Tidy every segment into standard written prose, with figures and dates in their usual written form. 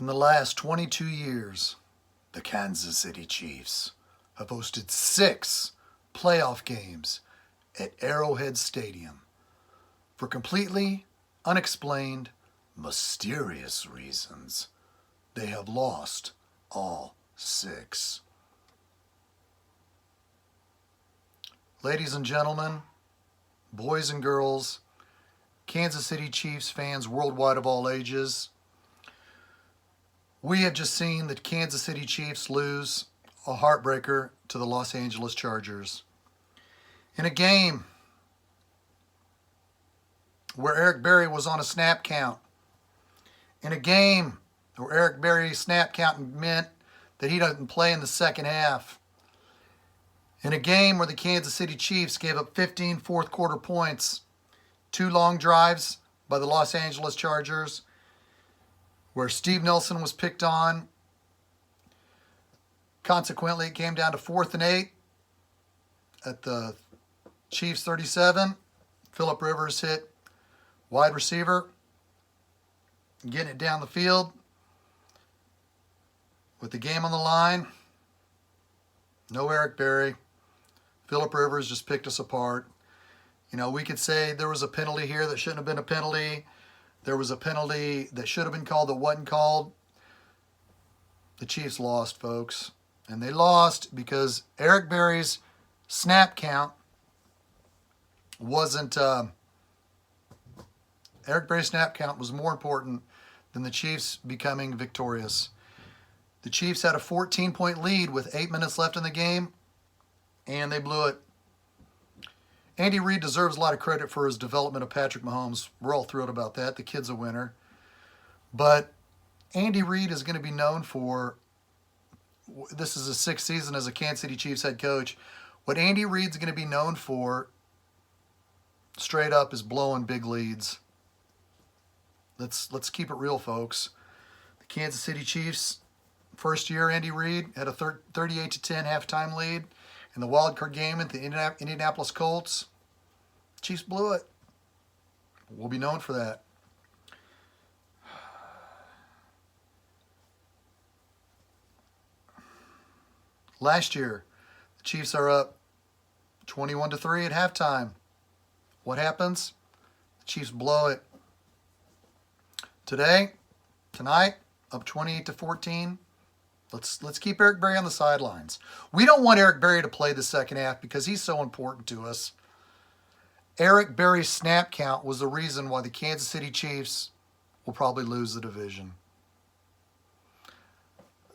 In the last 22 years, the Kansas City Chiefs have hosted 6 playoff games at Arrowhead Stadium for completely unexplained, mysterious reasons. They have lost all 6. Ladies and gentlemen, boys and girls, Kansas City Chiefs fans worldwide of all ages, we have just seen the Kansas City Chiefs lose a heartbreaker to the Los Angeles Chargers in a game where Eric Berry was on a snap count, in a game where Eric Berry's snap count meant that he doesn't play in the second half, in a game where the Kansas City Chiefs gave up 15 fourth quarter points, 2 long drives by the Los Angeles Chargers, where Steve Nelson was picked on. Consequently, it came down to 4th and 8 at the Chiefs 37. Phillip Rivers hit wide receiver, getting it down the field with the game on the line. No Eric Berry. Phillip Rivers just picked us apart. You know, we could say there was a penalty here that shouldn't have been a penalty. There was a penalty that should have been called that wasn't called. The Chiefs lost, folks. And they lost because Eric Berry's snap count wasn't... Eric Berry's snap count was more important than the Chiefs becoming victorious. The Chiefs had a 14-point lead with 8 minutes left in the game, and they blew it. Andy Reid deserves a lot of credit for his development of Patrick Mahomes. We're all thrilled about that. The kid's a winner. But Andy Reid is going to be known for, this is his 6th season as a Kansas City Chiefs head coach. What Andy Reid's going to be known for, straight up, is blowing big leads. Let's keep it real, folks. The Kansas City Chiefs, first year Andy Reid had a 38-10 halftime lead in the wild card game at the Indianapolis Colts. Chiefs blew it. We'll be known for that. Last year, the Chiefs are up 21-3 at halftime. What happens? The Chiefs blow it. Tonight, up 28-14. Let's keep Eric Berry on the sidelines. We don't want Eric Berry to play the second half because he's so important to us. Eric Berry's snap count was the reason why the Kansas City Chiefs will probably lose the division.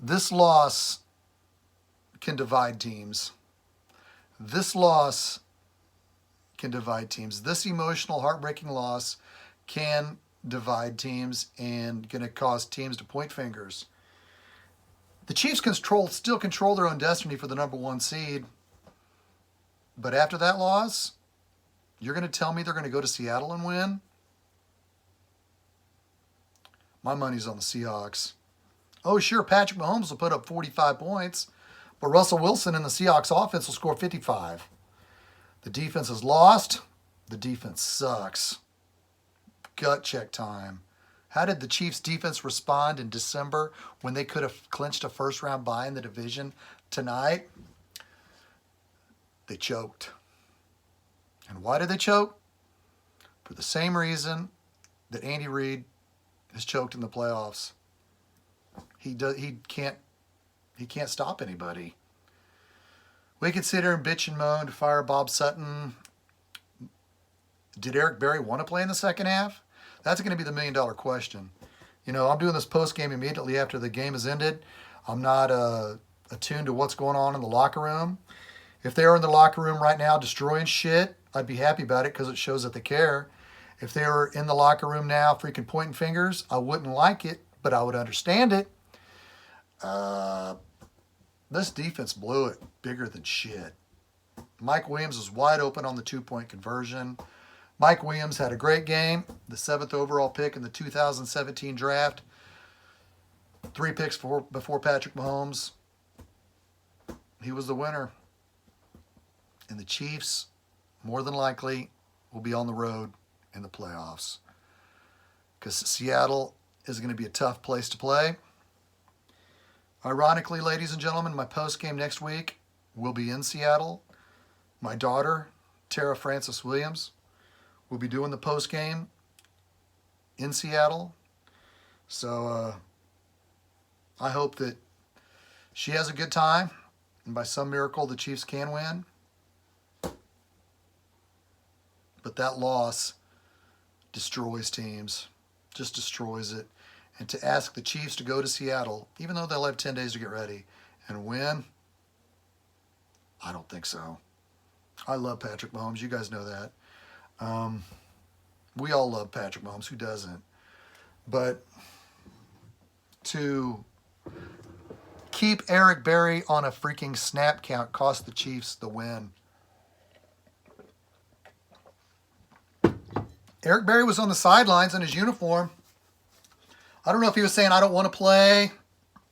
This loss can divide teams. This loss can divide teams. This emotional, heartbreaking loss can divide teams and going to cause teams to point fingers. The Chiefs still control their own destiny for the number 1 seed. But after that loss, you're going to tell me they're going to go to Seattle and win? My money's on the Seahawks. Oh, sure, Patrick Mahomes will put up 45 points, but Russell Wilson and the Seahawks offense will score 55. The defense is lost. The defense sucks. Gut check time. How did the Chiefs defense respond in December when they could have clinched a first-round bye in the division? Tonight, they choked. And why did they choke? For the same reason that Andy Reid has choked in the playoffs. He can't stop anybody. We could sit here and bitch and moan to fire Bob Sutton. Did Eric Berry want to play in the second half? That's going to be the million-dollar question. You know, I'm doing this post-game immediately after the game has ended. I'm not attuned to what's going on in the locker room. If they were in the locker room right now destroying shit, I'd be happy about it because it shows that they care. If they were in the locker room now freaking pointing fingers, I wouldn't like it, but I would understand it. This defense blew it bigger than shit. Mike Williams was wide open on the 2-point conversion. Mike Williams had a great game, the 7th overall pick in the 2017 draft. 3 picks before Patrick Mahomes. He was the winner. And the Chiefs, more than likely, will be on the road in the playoffs. Because Seattle is going to be a tough place to play. Ironically, ladies and gentlemen, my post game next week will be in Seattle. My daughter, Tara Francis Williams, will be doing the post game in Seattle. So I hope that she has a good time, and by some miracle the Chiefs can win. But that loss destroys teams, just destroys it. And to ask the Chiefs to go to Seattle, even though they'll have 10 days to get ready, and win, I don't think so. I love Patrick Mahomes. You guys know that. We all love Patrick Mahomes. Who doesn't? But to keep Eric Berry on a freaking snap count cost the Chiefs the win. Eric Berry was on the sidelines in his uniform. I don't know if he was saying, I don't want to play,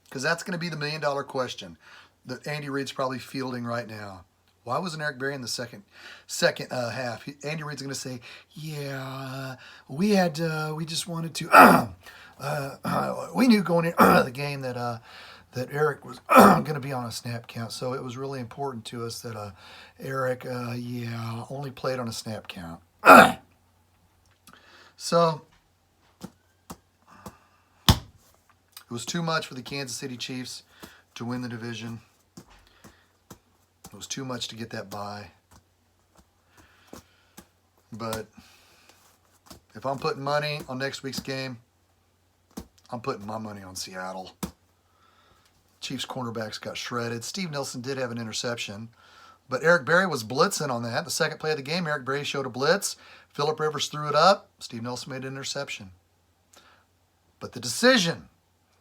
because that's going to be the million-dollar question that Andy Reid's probably fielding right now. Why wasn't Eric Berry in the second half? Andy Reid's going to say, yeah, we just wanted to, we knew going into the game that Eric was going to be on a snap count, so it was really important to us that Eric, only played on a snap count. So it was too much for the Kansas City Chiefs to win the division. It was too much to get that bye. But if I'm putting money on next week's game, I'm putting my money on Seattle. Chiefs cornerbacks got shredded. Steve Nelson did have an interception, but Eric Berry was blitzing on that. The second play of the game, Eric Berry showed a blitz. Phillip Rivers threw it up. Steve Nelson made an interception. But the decision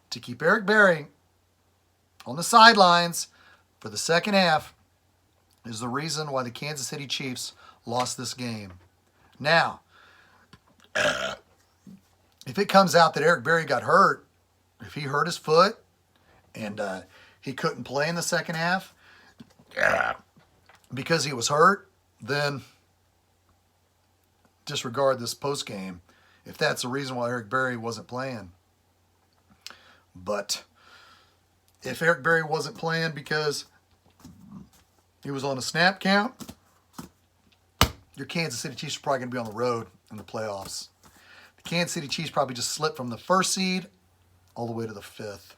to keep Eric Berry on the sidelines for the second half is the reason why the Kansas City Chiefs lost this game. Now, if it comes out that Eric Berry got hurt, if he hurt his foot and he couldn't play in the second half because he was hurt, then disregard this post game if that's the reason why Eric Berry wasn't playing. But if Eric Berry wasn't playing because he was on a snap count, your Kansas City Chiefs are probably going to be on the road in the playoffs. The Kansas City Chiefs probably just slipped from the first seed all the way to the fifth.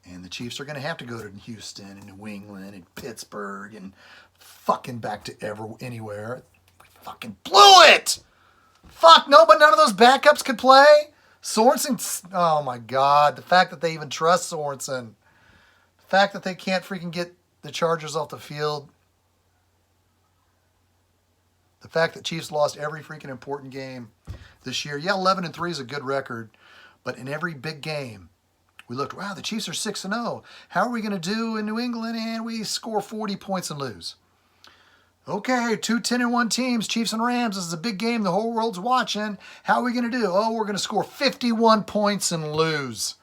And the Chiefs are going to have to go to Houston and New England and Pittsburgh and fucking back to anywhere. We fucking blew it! Fuck, no, but none of those backups could play. Sorensen, oh my God. The fact that they even trust Sorensen. The fact that they can't freaking get the Chargers off the field. The fact that Chiefs lost every freaking important game this year. Yeah, 11-3 is a good record. But in every big game, we looked, wow, the Chiefs are 6-0. How are we going to do in New England? And we score 40 points and lose. Okay, 2 10-1 teams, Chiefs and Rams. This is a big game. The whole world's watching. How are we going to do? Oh, we're going to score 51 points and lose.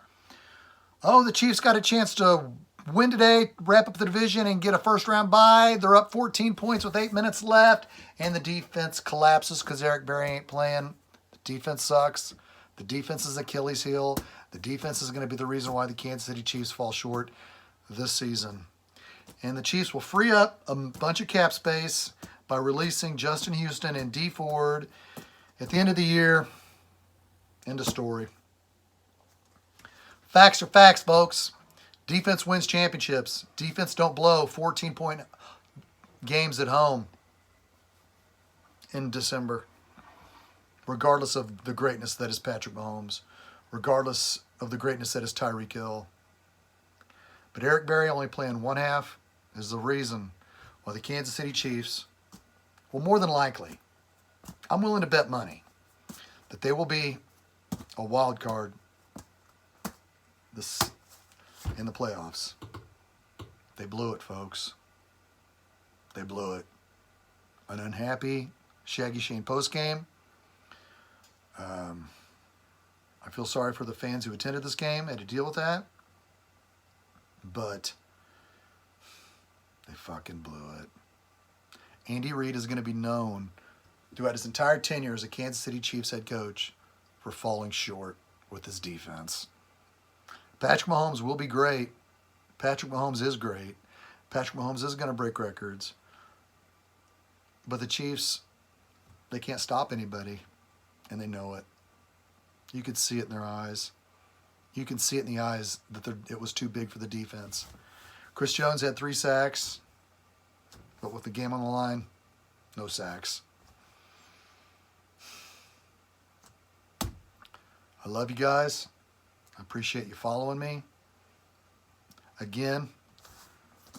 Oh, the Chiefs got a chance to win today, wrap up the division, and get a first-round bye. They're up 14 points with 8 minutes left, and the defense collapses because Eric Berry ain't playing. The defense sucks. The defense is Achilles' heel. The defense is going to be the reason why the Kansas City Chiefs fall short this season. And the Chiefs will free up a bunch of cap space by releasing Justin Houston and Dee Ford at the end of the year. End of story. Facts are facts, folks. Defense wins championships. Defense don't blow 14-point games at home in December, regardless of the greatness that is Patrick Mahomes, regardless of the greatness that is Tyreek Hill. But Eric Berry only playing one half is the reason why the Kansas City Chiefs, well, more than likely, I'm willing to bet money that they will be a wild card in the playoffs. They blew it, folks. They blew it. An unhappy Shaggyshane postgame. I feel sorry for the fans who attended this game, had to deal with that. But they fucking blew it. Andy Reid is going to be known throughout his entire tenure as a Kansas City Chiefs head coach for falling short with his defense. Patrick Mahomes will be great, Patrick Mahomes is great. Patrick Mahomes is going to break records. But the Chiefs, they can't stop anybody, and they know it. You could see it in their eyes. You can see it in the eyes that it was too big for the defense. Chris Jones had 3 sacks, but with the game on the line, no sacks. I love you guys. I appreciate you following me. Again,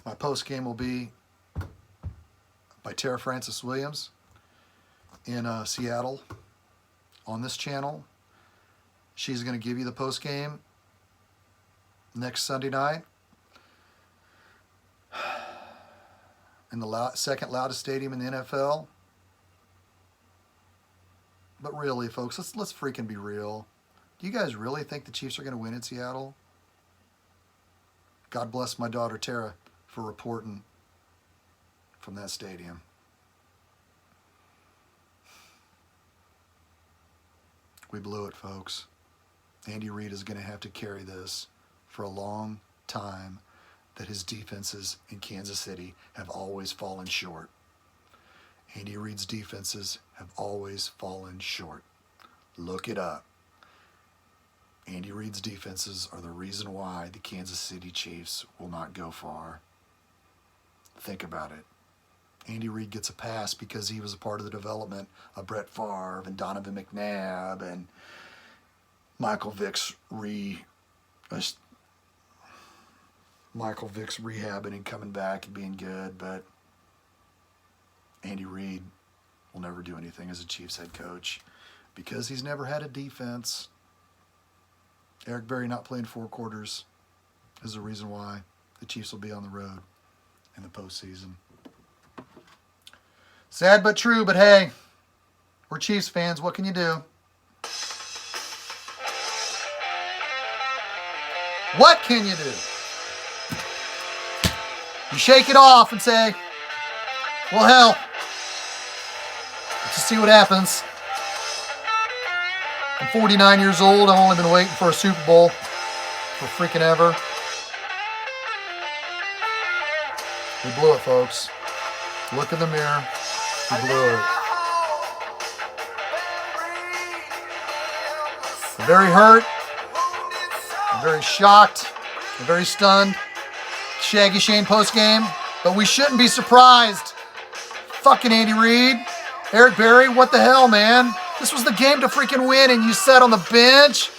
my post game will be by Tara Francis Williams in Seattle on this channel. She's going to give you the post game next Sunday night in the second loudest stadium in the NFL. But really, folks, let's freaking be real. Do you guys really think the Chiefs are going to win in Seattle? God bless my daughter Tara for reporting from that stadium. We blew it, folks. Andy Reid is going to have to carry this for a long time, that his defenses in Kansas City have always fallen short. Andy Reid's defenses have always fallen short. Look it up. Andy Reid's defenses are the reason why the Kansas City Chiefs will not go far. Think about it. Andy Reid gets a pass because he was a part of the development of Brett Favre and Donovan McNabb and Michael Vick's rehabbing and coming back and being good, but Andy Reid will never do anything as a Chiefs head coach because he's never had a defense. Eric Berry not playing 4 quarters is the reason why the Chiefs will be on the road in the postseason. Sad but true, but hey, we're Chiefs fans. What can you do? What can you do? You shake it off and say, well, hell, let's just see what happens. I'm 49 years old. I've only been waiting for a Super Bowl for freaking ever. We blew it, folks. Look in the mirror. We blew it. I'm very hurt. I'm very shocked. I'm very stunned. Shaggyshane post-game. But we shouldn't be surprised. Fucking Andy Reid. Eric Berry, what the hell, man? This was the game to freaking win, and you sat on the bench.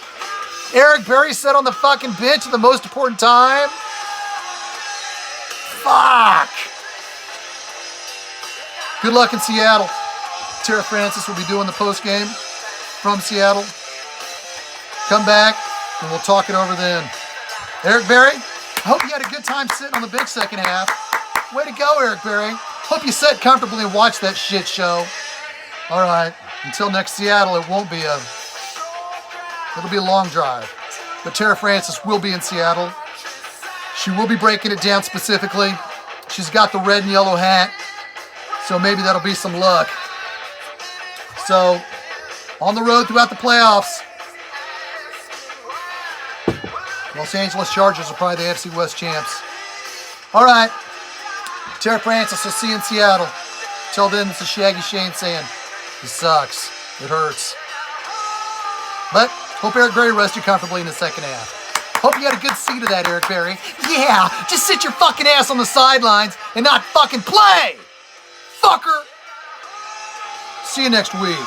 Eric Berry sat on the fucking bench at the most important time. Fuck. Good luck in Seattle. Tara Francis will be doing the post game from Seattle. Come back, and we'll talk it over then. Eric Berry, I hope you had a good time sitting on the bench second half. Way to go, Eric Berry. Hope you sat comfortably and watched that shit show. All right. Until next Seattle, it'll be a long drive. But Tara Francis will be in Seattle. She will be breaking it down specifically. She's got the red and yellow hat, so maybe that'll be some luck. So, on the road throughout the playoffs, Los Angeles Chargers are probably the AFC West champs. All right. Tara Francis, I'll see you in Seattle. Till then, this is Shaggyshane saying, it sucks. It hurts. But hope Eric Berry rested comfortably in the second half. Hope you had a good seat of that, Eric Berry. Yeah, just sit your fucking ass on the sidelines and not fucking play. Fucker. See you next week.